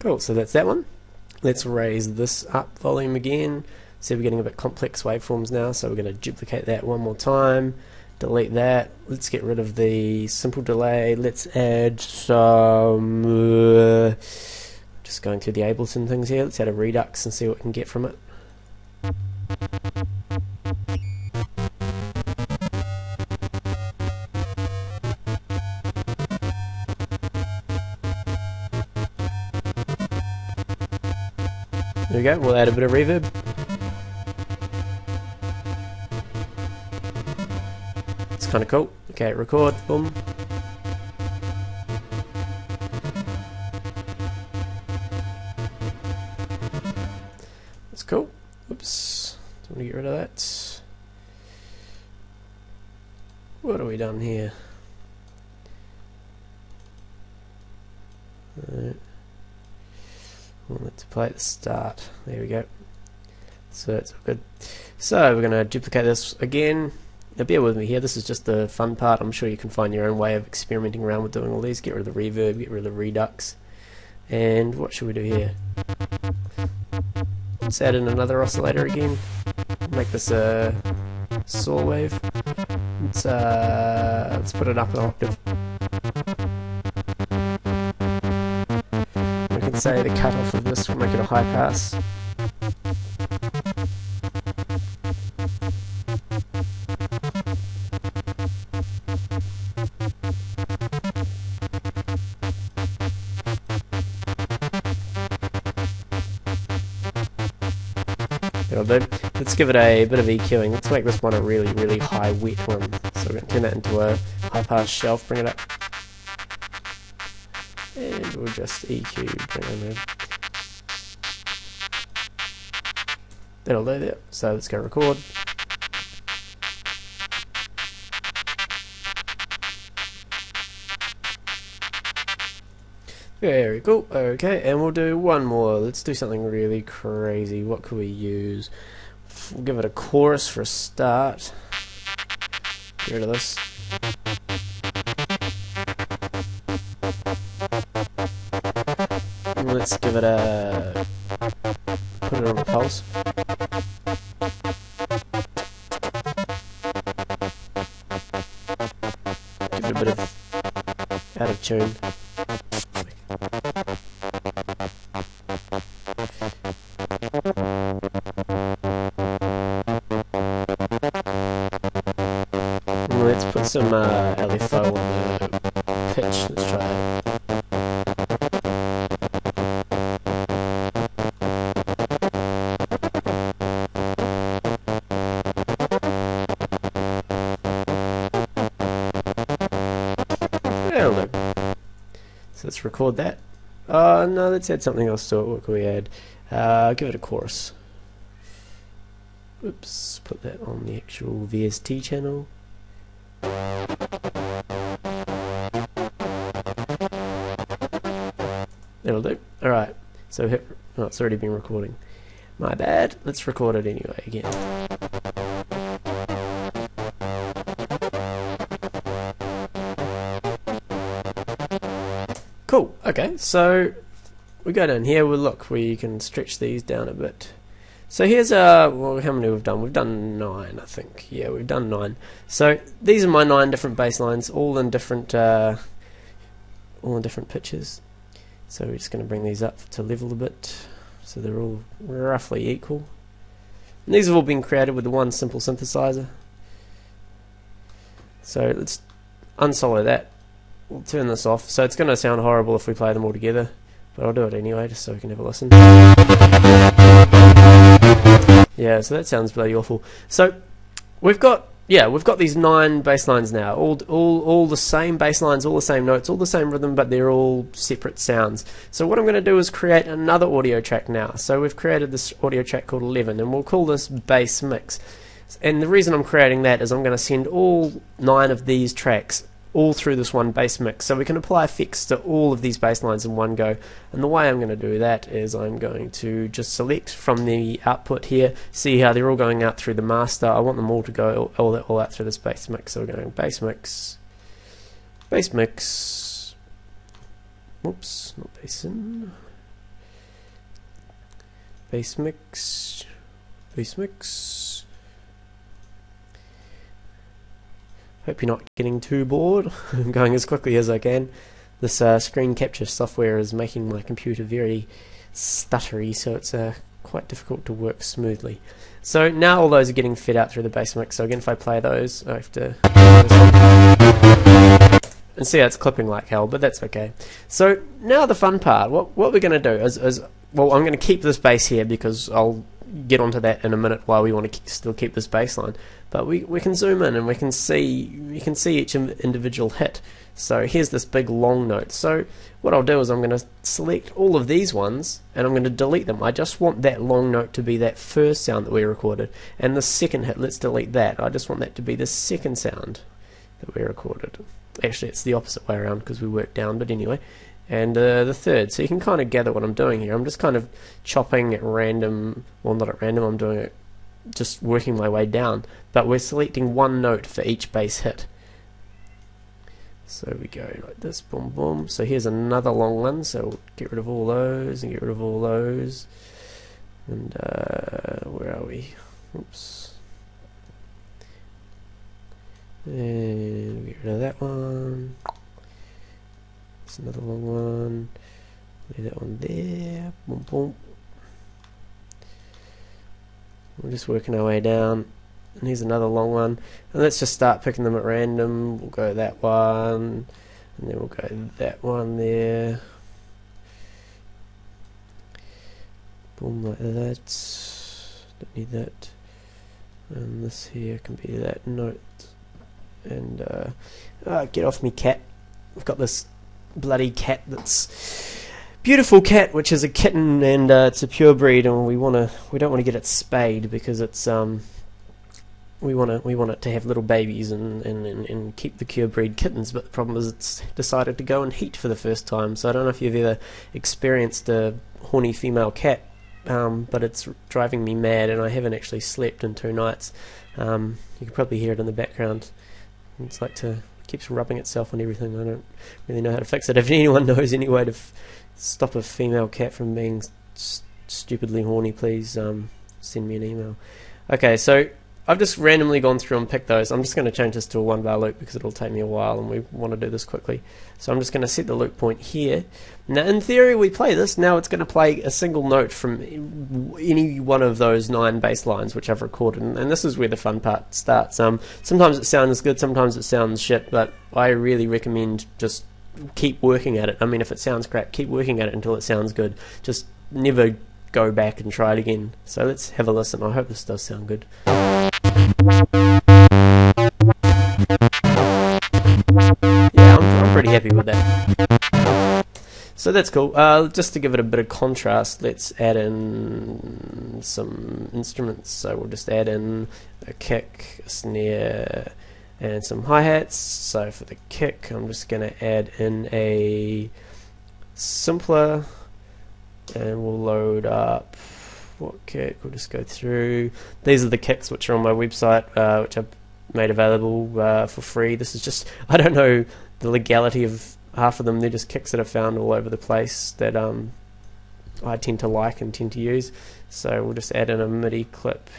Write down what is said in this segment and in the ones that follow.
Cool, so that's that one. Let's raise this up volume again. See, we're getting a bit complex waveforms now, so we're going to duplicate that one more time. Delete that. Let's get rid of the simple delay. Let's add some... just going through the Ableton things here. Let's add a redux and see what we can get from it. There we go, we'll add a bit of reverb. It's kind of cool. Okay, record, boom. That's cool. Oops, don't want to get rid of that. What have we done here? Let's play at the start. There we go. So it's all good. So we're going to duplicate this again. Now bear with me here, this is just the fun part. I'm sure you can find your own way of experimenting around with doing all these. Get rid of the reverb, get rid of the redux. And what should we do here? Let's add in another oscillator again. Make this a saw wave. Let's put it up an octave. We can say the cutoff of this will make it a high pass. That'll do. Let's give it a bit of EQing. Let's make this one a really, really high wet one. So we're going to turn that into a high pass shelf, bring it up. And we'll just EQ, bring it in. That'll do that. So let's go record. Very cool. Okay, and we'll do one more. Let's do something really crazy. What could we use? We'll give it a chorus for a start. Get rid of this. And let's give it a... put it on a pulse. Give it a bit of out of tune. Let's put some LFO on the pitch. Let's try it. That'll do. So let's record that. No, let's add something else to it. What can we add? Give it a chorus. Oops, put that on the actual VST channel. That'll do. Alright, so hit, oh, it's already been recording. My bad. Let's record it anyway again. Cool. Okay, so we go down here. Well, look, we can stretch these down a bit. So here's well, how many we've done? We've done 9, I think. Yeah, we've done 9. So these are my 9 different bass lines, all in different pitches. So we're just going to bring these up to level a bit, so they're all roughly equal. And these have all been created with the one simple synthesizer. So let's unsolo that. We'll turn this off. So it's going to sound horrible if we play them all together, but I'll do it anyway just so we can have a listen. Yeah, so that sounds bloody awful. So we've got these 9 bass lines now, all the same bass lines, all the same notes, all the same rhythm, but they're all separate sounds. So what I'm going to do is create another audio track now. So we've created this audio track called 11, and we'll call this bass mix. And the reason I'm creating that is I'm going to send all 9 of these tracks all through this one bass mix, so we can apply effects to all of these bass lines in one go. And the way I'm going to do that is I'm going to just select from the output here, see how they're all going out through the master. I want them all to go all out through this bass mix. So we're going bass mix, whoops, not bass in, bass mix, bass mix. Hope you're not getting too bored. I'm going as quickly as I can. This screen capture software is making my computer very stuttery, so it's quite difficult to work smoothly. So now all those are getting fed out through the bass mix. So again, if I play those, I have to and see how it's clipping like hell, but that's okay. So now the fun part. What we're going to do is well, I'm going to keep this bass here because I'll get onto that in a minute why we want to still keep this bass line. But we can zoom in and we can see each individual hit. So here's this big long note. So what I'll do is I'm going to select all of these ones and I'm going to delete them. I just want that long note to be that first sound that we recorded. And the second hit, let's delete that. I just want that to be the second sound that we recorded. Actually, it's the opposite way around because we work down, but anyway. And the third. So you can kind of gather what I'm doing here. I'm just kind of chopping at random. Well, not at random. I'm doing it just working my way down. But we're selecting one note for each bass hit. So we go like this, boom, boom. So here's another long one. So we'll get rid of all those and get rid of all those. And where are we? Oops. And get rid of that one. There's another long one. Leave that one there. Boom, boom. We're just working our way down. And here's another long one. And let's just start picking them at random. We'll go that one. And then we'll go that one there. Boom, like that. Don't need that. And this here can be that note. And get off me, cat. We've got this bloody cat that's beautiful cat, which is a kitten, and it's a pure breed, and we don't want to get it spayed because it's we want it to have little babies and keep the pure breed kittens. But the problem is it's decided to go and heat for the first time. So I don't know if you've ever experienced a horny female cat, but it's driving me mad, and I haven't actually slept in 2 nights. You can probably hear it in the background. It's like keeps rubbing itself on everything. I don't really know how to fix it. If anyone knows any way to stop a female cat from being stupidly horny, please send me an email. Okay, so I've just randomly gone through and picked those. I'm just going to change this to a 1-bar loop because it'll take me a while and we want to do this quickly. So I'm just going to set the loop point here. Now in theory we play this, now it's going to play a single note from any one of those 9 bass lines which I've recorded, and this is where the fun part starts. Sometimes it sounds good, sometimes it sounds shit, but I really recommend just keep working at it. I mean, if it sounds crap, keep working at it until it sounds good. Just never go back and try it again. So let's have a listen. I hope this does sound good. Yeah, I'm pretty happy with that. So that's cool. Just to give it a bit of contrast, let's add in some instruments. So we'll just add in a kick, a snare, and some hi-hats. So for the kick, I'm just going to add in a simpler, and we'll load up what kick. We'll just go through. These are the kicks which are on my website, which I've made available for free. This is just, I don't know the legality of half of them. They're just kicks that I found all over the place that I tend to like and tend to use. So we'll just add in a MIDI clip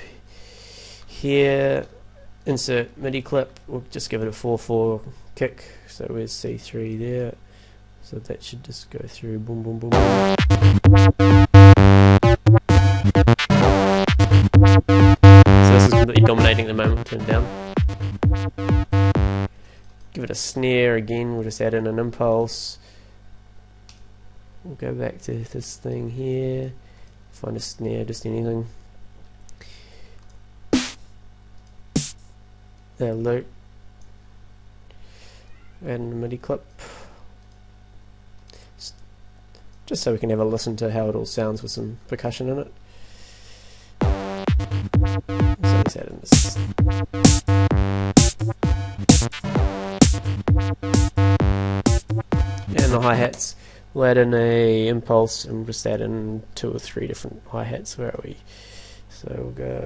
here, insert MIDI clip. We'll just give it a 4/4 kick. So where's C3 there? So that should just go through. Boom, boom, boom, boom. So this is completely dominating the moment. Turn it down. Give it a snare again. We'll just add in an impulse. We'll go back to this thing here. Find a snare, just anything. There, loop. Add in a MIDI clip. Just so we can have a listen to how it all sounds with some percussion in it. So let's add in this. And the hi-hats. We'll add in a impulse and we'll just add in 2 or 3 different hi-hats. Where are we? So we'll go